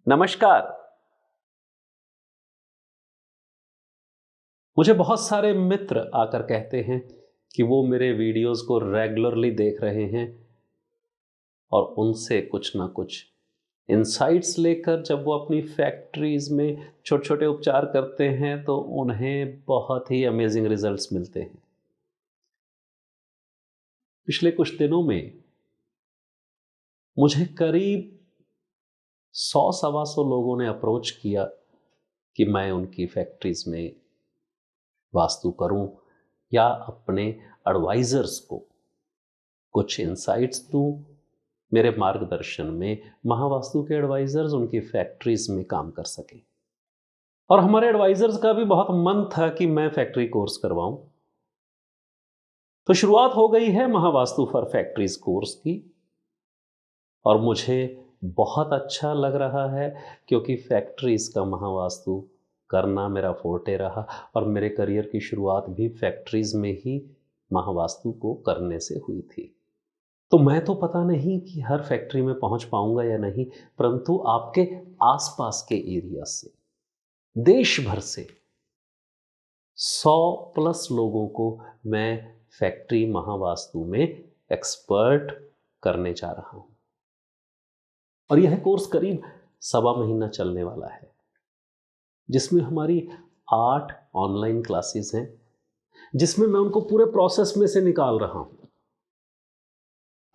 नमस्कार। मुझे बहुत सारे मित्र आकर कहते हैं कि वो मेरे वीडियोस को रेगुलरली देख रहे हैं और उनसे कुछ ना कुछ इनसाइट्स लेकर जब वो अपनी फैक्ट्रीज में छोटे छोटे उपचार करते हैं तो उन्हें बहुत ही अमेजिंग रिजल्ट्स मिलते हैं। पिछले कुछ दिनों में मुझे करीब 100-125 लोगों ने अप्रोच किया कि मैं उनकी फैक्ट्रीज में वास्तु करूं या अपने एडवाइजर्स को कुछ इनसाइट्स दूं। मेरे मार्गदर्शन में महावास्तु के एडवाइजर्स उनकी फैक्ट्रीज में काम कर सकें और हमारे एडवाइजर्स का भी बहुत मन था कि मैं फैक्ट्री कोर्स करवाऊं। तो शुरुआत हो गई है महावास्तु फॉर फैक्ट्रीज कोर्स की और मुझे बहुत अच्छा लग रहा है क्योंकि फैक्ट्रीज का महावास्तु करना मेरा फोर्टे रहा और मेरे करियर की शुरुआत भी फैक्ट्रीज में ही महावास्तु को करने से हुई थी। तो मैं तो पता नहीं कि हर फैक्ट्री में पहुंच पाऊंगा या नहीं, परंतु आपके आसपास के एरिया से देश भर से 100+ लोगों को मैं फैक्ट्री महावास्तु में एक्सपर्ट करने जा रहा हूं और यह कोर्स करीब 1.25 महीना चलने वाला है, जिसमें हमारी 8 ऑनलाइन क्लासेस हैं, जिसमें मैं उनको पूरे प्रोसेस में से निकाल रहा हूं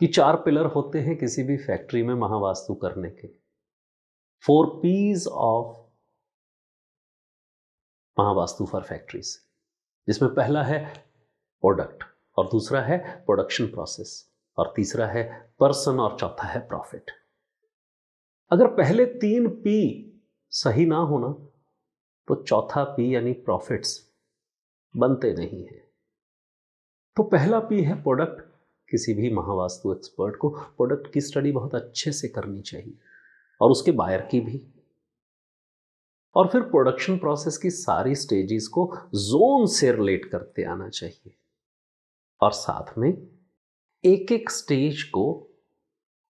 कि 4 पिलर होते हैं किसी भी फैक्ट्री में महावास्तु करने के। 4 P's of Mahavastu for factories, जिसमें पहला है प्रोडक्ट और दूसरा है प्रोडक्शन प्रोसेस और तीसरा है पर्सन और चौथा है प्रॉफिट। अगर पहले 3 P सही ना होना तो चौथा P यानी प्रॉफिट्स बनते नहीं है। तो पहला P है प्रोडक्ट। किसी भी महावास्तु एक्सपर्ट को प्रोडक्ट की स्टडी बहुत अच्छे से करनी चाहिए और उसके बायर की भी। और फिर प्रोडक्शन प्रोसेस की सारी स्टेजेस को जोन से रिलेट करते आना चाहिए और साथ में एक एक स्टेज को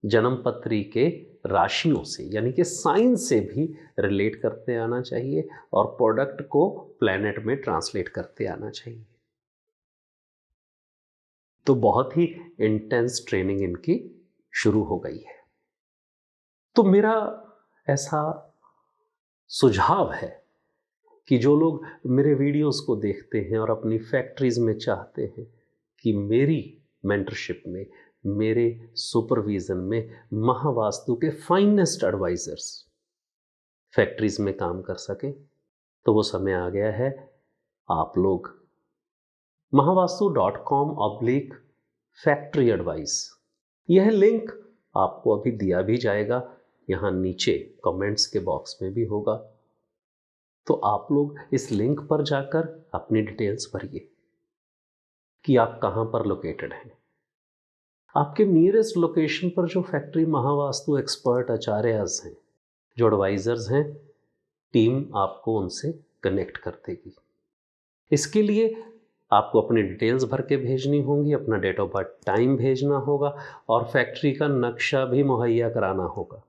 जन्मपत्री के राशियों से यानी कि साइन से भी रिलेट करते आना चाहिए और प्रोडक्ट को प्लैनेट में ट्रांसलेट करते आना चाहिए। तो बहुत ही इंटेंस ट्रेनिंग इनकी शुरू हो गई है। तो मेरा ऐसा सुझाव है कि जो लोग मेरे वीडियोस को देखते हैं और अपनी फैक्ट्रीज में चाहते हैं कि मेरी मेंटरशिप में, मेरे सुपरविजन में महावास्तु के फाइनेस्ट एडवाइजर्स फैक्ट्रीज में काम कर सके, तो वो समय आ गया है आप लोग mahavastu.com/फैक्ट्री एडवाइस, यह लिंक आपको अभी दिया भी जाएगा, यहाँ नीचे कमेंट्स के बॉक्स में भी होगा। तो आप लोग इस लिंक पर जाकर अपनी डिटेल्स भरिए कि आप कहाँ पर लोकेटेड हैं। आपके नियरेस्ट लोकेशन पर जो फैक्ट्री महावास्तु एक्सपर्ट आचार्यस हैं, जो एडवाइजर्स हैं, टीम आपको उनसे कनेक्ट कर देगी। इसके लिए आपको अपनी डिटेल्स भर के भेजनी होंगी, अपना डेट ऑफ बर्थ टाइम भेजना होगा और फैक्ट्री का नक्शा भी मुहैया कराना होगा।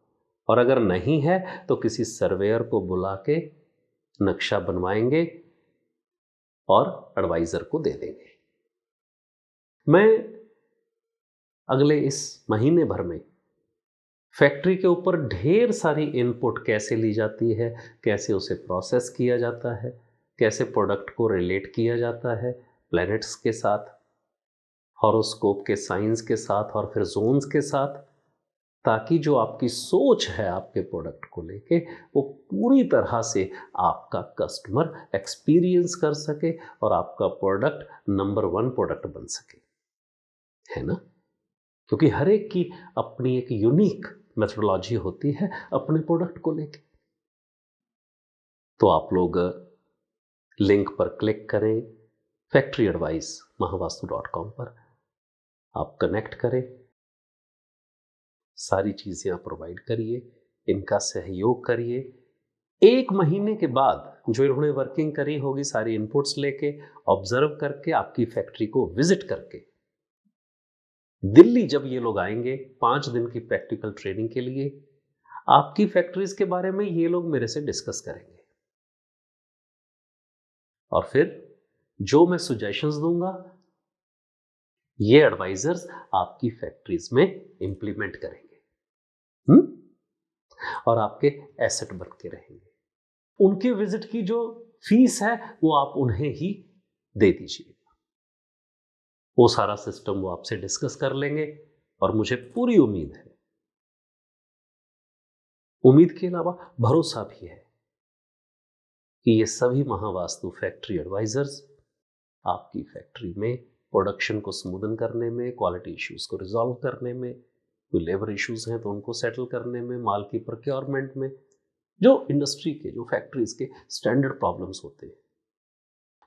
और अगर नहीं है तो किसी सर्वेयर को बुला के नक्शा बनवाएंगे और एडवाइजर को दे देंगे। मैं अगले इस महीने भर में फैक्ट्री के ऊपर ढेर सारी इनपुट कैसे ली जाती है, कैसे उसे प्रोसेस किया जाता है, कैसे प्रोडक्ट को रिलेट किया जाता है प्लैनेट्स के साथ, हॉरोस्कोप के साइंस के साथ और फिर जोन्स के साथ, ताकि जो आपकी सोच है आपके प्रोडक्ट को लेके वो पूरी तरह से आपका कस्टमर एक्सपीरियंस कर सके और आपका प्रोडक्ट नंबर 1 प्रोडक्ट बन सके, है ना? क्योंकि हर एक की अपनी एक यूनिक मेथोडोलॉजी होती है अपने प्रोडक्ट को लेके। तो आप लोग लिंक पर क्लिक करें, फैक्ट्री एडवाइस mahavastu.com पर आप कनेक्ट करें, सारी चीज़ें आप प्रोवाइड करिए, इनका सहयोग करिए। 1 महीने के बाद जो इन्होंने वर्किंग करी होगी, सारी इनपुट्स लेके, ऑब्जर्व करके, आपकी फैक्ट्री को विजिट करके, दिल्ली जब ये लोग आएंगे 5 दिन की प्रैक्टिकल ट्रेनिंग के लिए, आपकी फैक्ट्रीज के बारे में ये लोग मेरे से डिस्कस करेंगे और फिर जो मैं सुजेशंस दूंगा ये एडवाइजर्स आपकी फैक्ट्रीज में इंप्लीमेंट करेंगे। और आपके एसेट बन के रहेंगे। उनके विजिट की जो फीस है वो आप उन्हें ही दे दीजिएगा। वो सारा सिस्टम वो आपसे डिस्कस कर लेंगे और मुझे पूरी उम्मीद के अलावा भरोसा भी है कि ये सभी महावास्तु फैक्ट्री एडवाइजर्स आपकी फैक्ट्री में प्रोडक्शन को स्मूदन करने में, क्वालिटी इश्यूज को रिजॉल्व करने में, कोई लेबर इश्यूज हैं तो उनको सेटल करने में, माल की प्रोक्योरमेंट में, जो इंडस्ट्री के, जो फैक्ट्रीज के स्टैंडर्ड प्रॉब्लम्स होते हैं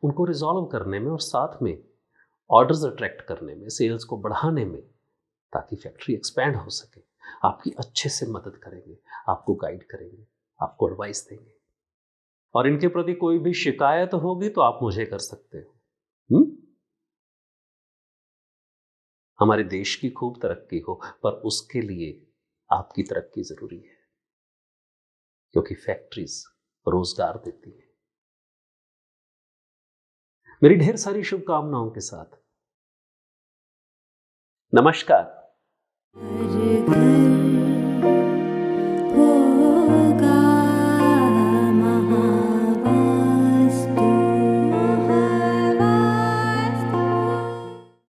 उनको रिजॉल्व करने में और साथ में ऑर्डर्स अट्रैक्ट करने में, सेल्स को बढ़ाने में, ताकि फैक्ट्री एक्सपैंड हो सके, आपकी अच्छे से मदद करेंगे, आपको गाइड करेंगे, आपको एडवाइस देंगे। और इनके प्रति कोई भी शिकायत होगी तो आप मुझे कर सकते हो। हमारे देश की खूब तरक्की हो, पर उसके लिए आपकी तरक्की जरूरी है, क्योंकि फैक्ट्रीज रोजगार देती है। मेरी ढेर सारी शुभकामनाओं के साथ नमस्कार।